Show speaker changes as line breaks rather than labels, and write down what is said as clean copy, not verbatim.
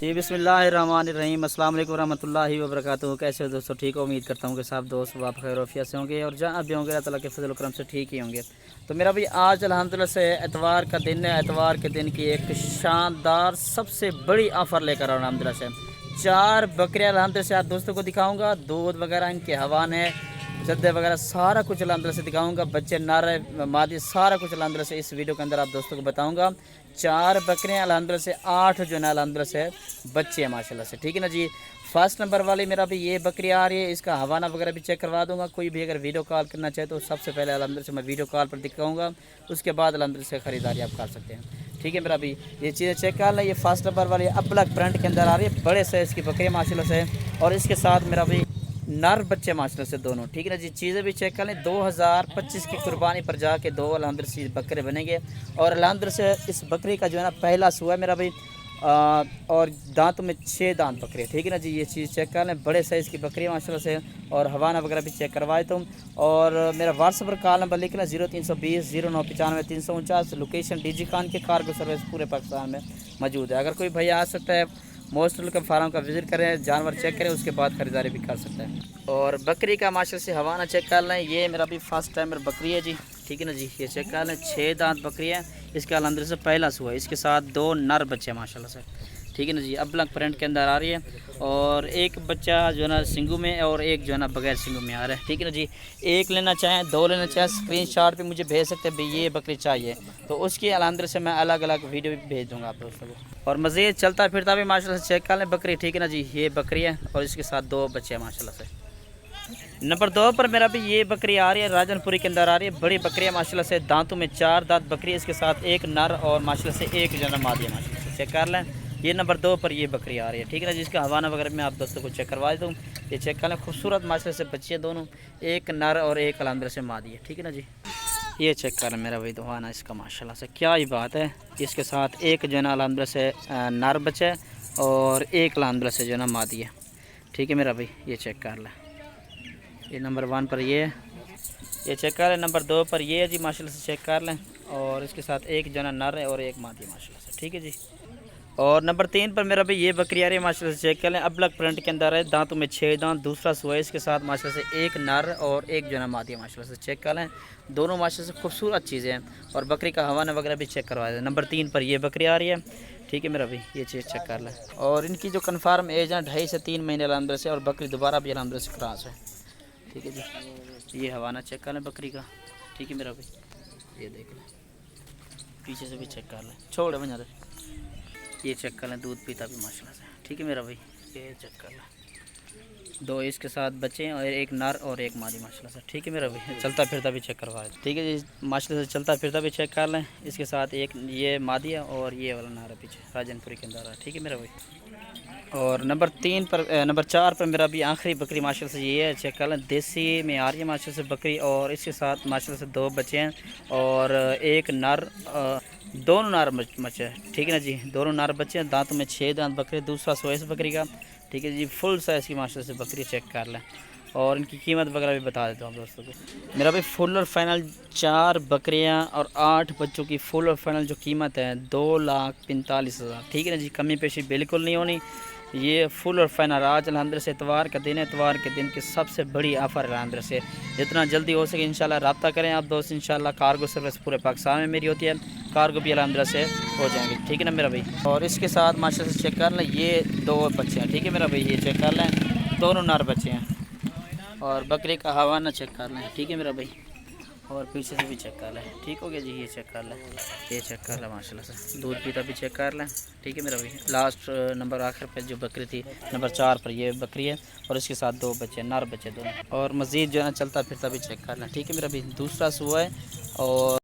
जी बिस्मिल्लाहिर्रहमानिर्रहीम अस्सलाम वालेकुम रहमतुल्लाहि व बरकातुहू। कैसे हो दोस्तों? ठीक हो? उम्मीद करता हूँ कि सब दोस्त वाप खैर वफियत से होंगे और जहाँ भी होंगे अल्लाह ताला के फजल करम से ठीक ही होंगे। तो मेरा भी आज अल्हम्दुलिल्लाह से एतवार का दिन है। एतवार के दिन की एक शानदार सबसे बड़ी ऑफ़र लेकर आऊँ अल्हम्दुलिल्लाह से। 4 बकरियाँ अल्हम्दुलिल्लाह से आज दोस्तों को दिखाऊँगा। दूध वगैरह इनके हवाने गद्दे वगैरह सारा कुछ अल्हम्दुलिल्लाह से दिखाऊंगा। बच्चे नर मादी सारा कुछ अल्हम्दुलिल्लाह से इस वीडियो के अंदर आप दोस्तों को बताऊंगा। 4 बकरियां अल्हम्दुलिल्लाह से 8 जो है ना अल्हम्दुलिल्लाह से बच्चे हैं माशाल्लाह से। ठीक है ना जी। फर्स्ट नंबर वाली मेरा भी ये बकरी आ रही है। इसका हवाना वगैरह भी चेक करवा दूंगा। कोई भी अगर वीडियो कॉल करना चाहे तो सबसे पहले अल्हम्दुलिल्लाह से मैं वीडियो कॉल पर दिखाऊंगा। उसके बाद अल्हम्दुलिल्लाह से ख़रीदारी आप कर सकते हैं। ठीक है मेरा भी ये चीज़ें चेक कर लें। ये फर्स्ट नंबर वाली अबलग प्रिंट के अंदर आ रही है। बड़े साइज़ की बकरी माशाल्लाह से और इसके साथ मेरा भी नर बच्चे माशाल्लाह से दोनों। ठीक है ना जी। चीज़ें भी चेक कर लें। 2025 की कुर्बानी पर जाके 2 अल्हम्दुलिल्लाह से बकरे बनेंगे और अल्हम्दुलिल्लाह से इस बकरी का जो है ना पहला सुआ है मेरा भाई। और दांतों में 6 दांत बकरे। ठीक है ना जी। ये चीज़ चेक कर लें। बड़े साइज़ की बकरी माशाल्लाह से और हवाना वगैरह भी चेक करवाए तुम। और मेरा व्हाट्सएप पर कॉल नंबर लिखना 0320 0995 349। लोकेशन डीजी खान के कार्गो सर्विस पूरे पाकिस्तान में मौजूद है। अगर कोई भैया आ सकता है मोस्ट वेलकम फार्म का विज़िट करें, जानवर चेक करें, उसके बाद ख़रीदारी भी कर सकते हैं। और बकरी का माशाल्लाह से हवाना चेक कर लें। ये मेरा भी फर्स्ट टाइम बकरी है जी। ठीक है ना जी। ये चेक कर लें। 6 दांत बकरी है। इसका अल्हम्दुलिल्लाह से पहला सुआ है। इसके साथ 2 नर बच्चे माशाल्लाह से। ठीक है ना जी। अबलग प्रिंट के अंदर आ रही है और एक बच्चा जो है ना सिंगू में और एक जो है ना बगैर सिंगू में आ रहा है। ठीक है ना जी। एक लेना चाहें, 2 लेना चाहें, स्क्रीनशॉट पे मुझे भेज सकते हैं भाई ये बकरी चाहिए, तो उसकी अल्हम्दुलिल्लाह से मैं अलग अलग वीडियो भी भेज दूँगा आप दोस्तों को। और मज़ीद चलता फिरता भी माशाल्लाह से चेक कर लें बकरी। ठीक है ना जी। ये बकरी है और इसके साथ 2 बच्चे हैं माशाल्लाह से। नंबर 2 पर मेरा भी ये बकरी आ रही है। राजनपुरी के अंदर आ रही है। बड़ी बकरी है माशाल्लाह से। दांतों में 4 दांत बकरी है। इसके साथ एक नर और माशाल्लाह से एक जना मादी है माशाल्लाह से। चेक कर लें। ये नंबर 2 पर ये बकरी आ रही है। ठीक है ना। जिसका हवाना वगैरह मैं आप दोस्तों को चेक करवा दूँ। ये चेक कर लें। खूबसूरत माशाल्लाह से बच्चे दोनों, एक नर और एक अल्हम्दुलिल्लाह से मादी है। ठीक है ना जी। ये चेक कर लें मेरा भाई हवाना इसका माशाल्लाह से क्या ही बात है। इसके साथ एक जो है ना अल्हम्दुलिल्लाह से नर बच्चा है और एक अल्हम्दुलिल्लाह से जो है ना मादी है। ठीक है मेरा भाई। ये चेक कर लें। ये नंबर 1 पर ये चेक कर लें। नंबर 2 पर ये है जी माशाल्लाह से। चेक कर लें। और इसके साथ एक जना नर है और एक मादी माशाल्लाह से। ठीक है जी। और नंबर 3 पर मेरा भाई ये बकरी आ रही है माशाल्लाह से। चेक कर लें। अबलग प्रिंट के अंदर है। दांतों में 6 दांत, दूसरा सुआ है। इसके साथ माशाल्लाह से एक नर और एक जना मादी है माशाल्लाह से। चेक कर लें। दोनों माशाल्लाह से खूबसूरत चीज़ें हैं और बकरी का हवाना वगैरह भी चेक करवा दें। नंबर 3 पर ये बकरी आ रही है। ठीक है मेरा भाई। ये चीज़ चेक कर लें। और इनकी जो कन्फर्म एज है 2.5 से 3 महीने अल्हम्दुलिल्लाह से और बकरी दोबारा भी अल्हम्दुलिल्लाह से क्रॉस है। ठीक है जी। ये हवाना चेक कर लें बकरी का। ठीक है मेरा भाई। ये देख लें। पीछे से भी चेक कर लें। छोड़ बना दे। ये चेक कर लें। दूध पीता भी माशाल्लाह से। ठीक है मेरा भाई। ये चेक कर लें। 2 इसके साथ बच्चे हैं और एक नर और एक मादी माशाल्लाह से। ठीक है मेरा भाई। चलता फिरता भी चेक करवा दें। ठीक है जी। माशाल्लाह से चलता फिरता भी चेक कर लें। इसके साथ एक ये मादी है और ये वाला नर है पीछे राजनपुरी के अंदर है। ठीक है मेरा भाई। और नंबर 4 पर मेरा भी आखिरी बकरी माशाल्लाह से ये है। चेक कर लें। देसी में आ रही है माशाल्लाह से बकरी और इसके साथ माशाल्लाह से 2 बच्चे हैं और एक नर, दोनों नर बच्चे हैं। ठीक है ना जी। दोनों नर बच्चे हैं। दांतों में 6 दांत बकरी, दूसरा सोइस बकरी का। ठीक है जी। फुल साइज़ की माशाल्लाह से बकरी चेक कर लें। और इनकी कीमत वगैरह भी बता देता हूँ दोस्तों को। मेरा भाई फुल और फाइनल 4 बकरियाँ और 8 बच्चों की फुल और फाइनल जो कीमत है 2,45,000। ठीक है ना जी। कमी पेशी बिल्कुल नहीं होनी। ये फुल और फाइनल आज अल्हम्दुलिल्लाह से इतवार का दिन है। इतवार के दिन की सबसे बड़ी ऑफ़र है अल्हम्दुलिल्लाह से। जितना जल्दी हो सके इंशाल्लाह रब्ता करें आप दोस्त। इंशाल्लाह कार्गो सर्विस पूरे पाकिस्तान में मेरी होती है। कार्गो भी अल्हम्दुलिल्लाह से हो जाएंगे। ठीक है ना मेरा भाई। और इसके साथ माशाल्लाह से चेक कर लें। ये 2 बच्चे हैं। ठीक है मेरा भाई। ये चेक कर लें। दोनों नर बच्चे हैं और बकरी का हवाना चेक कर लें। ठीक है मेरा भाई। और पीछे से भी चेक कर लें। ठीक हो गया जी। ये चेक कर लें। ये चेक कर लें माशाल्लाह से। दूध पीता भी चेक कर लें। ठीक है मेरा भाई। लास्ट नंबर आखिर पे जो बकरी थी नंबर 4 पर ये बकरी है और इसके साथ 2 बच्चे नर बच्चे दोनों। और मज़ीद जो है ना चलता फिरता भी चेक कर लें। ठीक है मेरा भाई। दूसरा सुआ है और